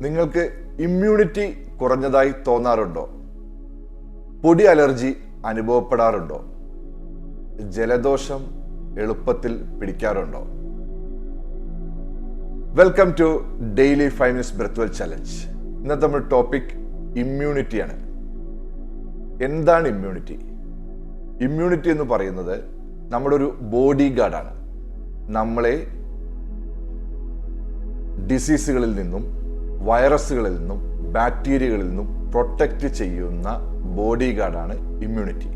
നിങ്ങൾക്ക് ഇമ്മ്യൂണിറ്റി കുറഞ്ഞതായി തോന്നാറുണ്ടോ? പൊടി അലർജി അനുഭവപ്പെടാറുണ്ടോ? ജലദോഷം എളുപ്പത്തിൽ പിടിക്കാറുണ്ടോ? Welcome to daily 5 minutes breath challenge. ഇന്നത്തെ നമ്മുടെ ടോപ്പിക് ഇമ്മ്യൂണിറ്റിയാണ്. എന്താണ് ഇമ്മ്യൂണിറ്റി? ഇമ്മ്യൂണിറ്റി എന്ന് പറയുന്നത് നമ്മുടെ ഒരു ബോഡി ഗാർഡാണ്. നമ്മളെ ഡിസീസുകളിൽ നിന്നും, വൈറസുകളിൽ നിന്നും, ബാക്ടീരിയകളിൽ നിന്നും പ്രൊട്ടക്റ്റ് ചെയ്യുന്ന ബോഡി ഗാർഡാണ് ഇമ്മ്യൂണിറ്റി.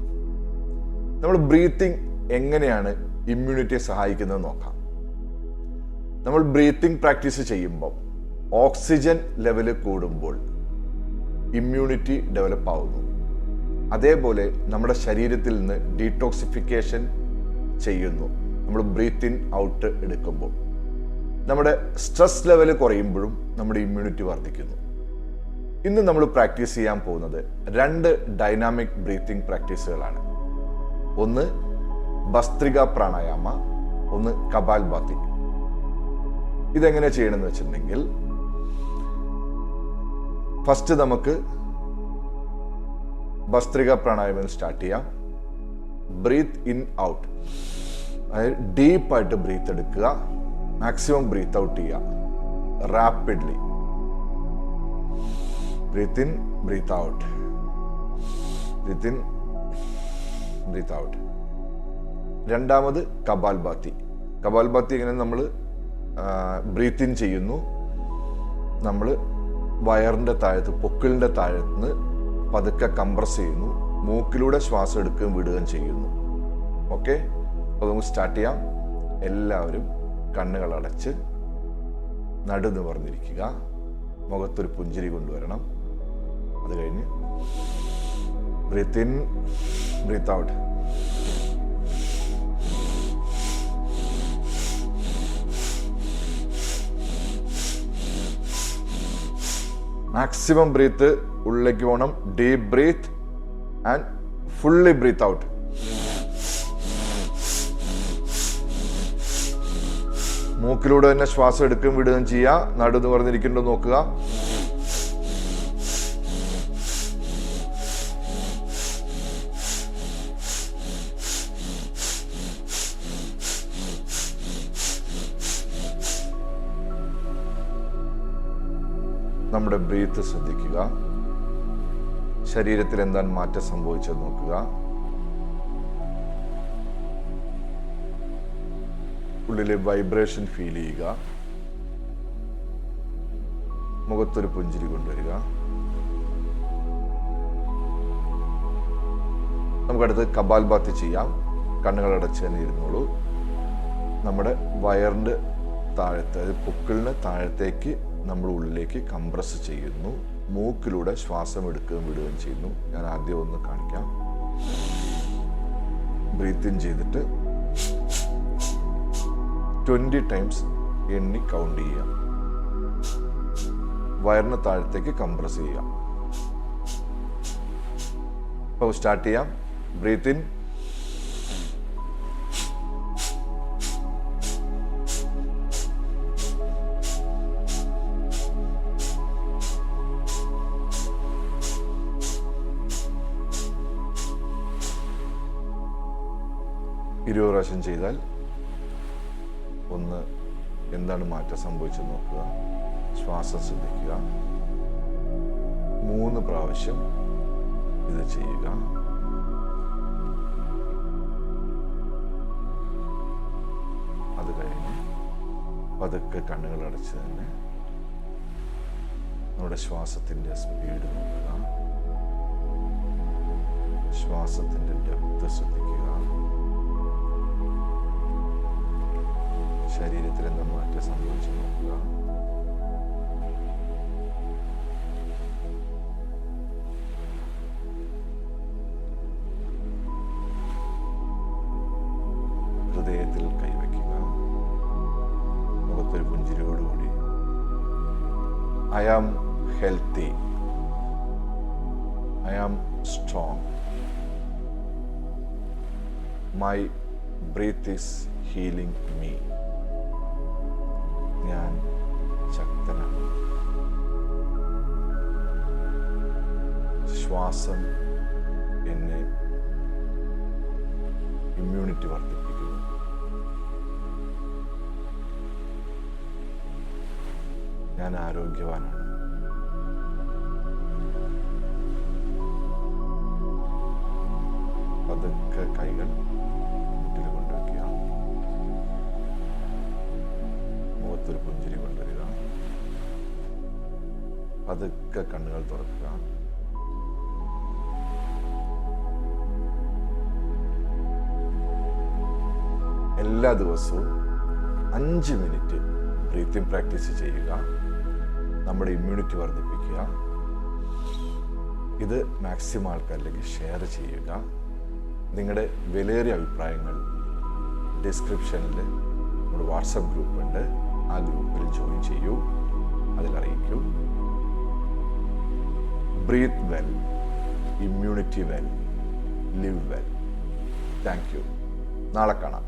നമ്മൾ ബ്രീത്തിങ് എങ്ങനെയാണ് ഇമ്മ്യൂണിറ്റിയെ സഹായിക്കുന്നത് നോക്കാം. നമ്മൾ ബ്രീത്തിങ് പ്രാക്ടീസ് ചെയ്യുമ്പോൾ ഓക്സിജൻ ലെവല് കൂടുമ്പോൾ ഇമ്മ്യൂണിറ്റി ഡെവലപ്പ് ആവുന്നു. അതേപോലെ നമ്മുടെ ശരീരത്തിൽ നിന്ന് ഡീടോക്സിഫിക്കേഷൻ ചെയ്യുന്നു. നമ്മൾ ബ്രീത്ത് ഇൻ ഔട്ട് എടുക്കുമ്പോൾ നമ്മുടെ സ്ട്രെസ് ലെവൽ കുറയുമ്പോഴും നമ്മുടെ ഇമ്മ്യൂണിറ്റി വർദ്ധിക്കുന്നു. ഇന്ന് നമ്മൾ പ്രാക്ടീസ് ചെയ്യാൻ പോകുന്നത് 2 ഡൈനാമിക് ബ്രീത്തിങ് പ്രാക്ടീസുകളാണ്. ഒന്ന് ഭസ്ത്രിക പ്രാണായാമ, ഒന്ന് കപാൽഭാതി. ഇതെങ്ങനെ ചെയ്യണമെന്ന് വെച്ചിട്ടുണ്ടെങ്കിൽ, ഫസ്റ്റ് നമുക്ക് ഭസ്ത്രിക പ്രാണായാമം സ്റ്റാർട്ട് ചെയ്യാം. ബ്രീത്ത് ഇൻ ഔട്ട്, അതായത് ഡീപ്പായിട്ട് ബ്രീത്ത് എടുക്കുക, മാക്സിമം ബ്രീത്ത് ഔട്ട് ചെയ്യുക rapidly. Breath in, breath out, breath in, breath out. രണ്ടാമത് കപാൽഭാതി. കപാൽഭാതി എങ്ങനെ? നമ്മൾ ബ്രീത്ത് ഇൻ ചെയ്യുന്നു, നമ്മൾ വയറിൻ്റെ താഴത്ത്, പൊക്കിളിൻ്റെ താഴത്ത് പതുക്കെ കംപ്രസ് ചെയ്യുന്നു, മൂക്കിലൂടെ ശ്വാസം എടുക്കുകയും വിടുകയും ചെയ്യുന്നു. ഓക്കെ, അപ്പോൾ നമുക്ക് സ്റ്റാർട്ട് ചെയ്യാം. എല്ലാവരും കണ്ണുകൾ അടച്ച് നടു നിവർന്നിരിക്കുക. മുഖത്തൊരു പുഞ്ചിരി കൊണ്ടുവരണം. അത് കഴിഞ്ഞ് breathe in, breath out. Maximum breath ഉള്ളിലേക്ക് പോകണം. Deep breath and fully breathe out. മൂക്കിലൂടെ തന്നെ ശ്വാസം എടുക്കുകയും വിടുകയും ചെയ്യുക. നടു നിവർന്നിരിക്കുന്നുണ്ടോ നോക്കുക. നമ്മുടെ ബ്രീത്ത് ശ്രദ്ധിക്കുക. ശരീരത്തിൽ എന്താണ് മാറ്റം സംഭവിച്ചത് നോക്കുക. ഉള്ളിലെ വൈബ്രേഷൻ ഫീൽ ചെയ്യുക. മുഖത്തൊരു പുഞ്ചിരി കൊണ്ടുവരിക. നമുക്കടുത്ത് കപാൽഭാതി ചെയ്യാം. കണ്ണുകൾ അടച്ച് തന്നെ ഇരുന്നോളൂ. നമ്മുടെ വയറിൻ്റെ താഴത്ത്, അതായത് പൊക്കിളിന് താഴത്തേക്ക് നമ്മൾ ഉള്ളിലേക്ക് കംപ്രസ് ചെയ്യുന്നു. മൂക്കിലൂടെ ശ്വാസം എടുക്കുകയും വിടുകയും ചെയ്യുന്നു. ഞാൻ ആദ്യം ഒന്ന് കാണിക്കാം. ബ്രീത്ത് ഇൻ ചെയ്തിട്ട് 20 ടൈംസ് എണ്ണി കൗണ്ട് ചെയ്യുക. വയറിന് താഴത്തേക്ക് കംപ്രസ് ചെയ്യുക. അപ്പോൾ സ്റ്റാർട്ട് ചെയ്യാം. ബ്രീത്ത് ഇൻ, ഇരുപത് പ്രാവശ്യം ചെയ്താൽ ഒന്ന് എന്താണ് മാറ്റം സംഭവിച്ചത് നോക്കുക. ശ്വാസം ശ്രദ്ധിക്കുക. 3 പ്രാവശ്യം ഇത് ചെയ്യുക. അത് കഴിഞ്ഞ് പതുക്കെ കണ്ണുകൾ അടച്ച് തന്നെ നമ്മുടെ ശ്വാസത്തിൻ്റെ സ്പീഡ് നോക്കുക. ശ്വാസത്തിൻ്റെ ഡെപ്ത് ശ്രദ്ധിക്കുക. ശരീരത്തിൽ എന്താ മാറ്റം സംഭവിച്ചു നോക്കുക. ഹൃദയത്തിൽ കൈവയ്ക്കുക. മുഖത്തൊരു പുഞ്ചിരിയോടുകൂടി I am healthy, I am strong, my breath is healing me. ഞാൻ ശക്തനാണ്, ശ്വാസം എന്നെ ഇമ്മ്യൂണിറ്റി വർദ്ധിപ്പിക്കുന്നു. ഞാൻ ആരോഗ്യവാനാണ്. പതുക്കെ കൈകൾ മുട്ടിൽ കൊണ്ടുവയ്ക്കുക. മുഖത്തൊരു പുഞ്ചിരി കൊണ്ടുവരിക. പതുക്കെ കണ്ണുകൾ തുറക്കുക. എല്ലാ ദിവസവും 5 മിനിറ്റ് ബ്രീത്തിങ് പ്രാക്ടീസ് ചെയ്യുക. നമ്മുടെ ഇമ്മ്യൂണിറ്റി വർദ്ധിപ്പിക്കുക. ഇത് മാക്സിമം ആൾക്കാരിലേക്ക് ഷെയർ ചെയ്യുക. നിങ്ങളുടെ വിലയേറിയ അഭിപ്രായങ്ങൾ ഡിസ്ക്രിപ്ഷനിൽ നമ്മുടെ വാട്സപ്പ് ഗ്രൂപ്പുണ്ട്. ആ ഗ്രൂപ്പിൽ ജോയിൻ ചെയ്യൂ, അതിലറിയിക്കൂ. Breathe well, immunity well, live well. Thank you. നാളെ കാണാം.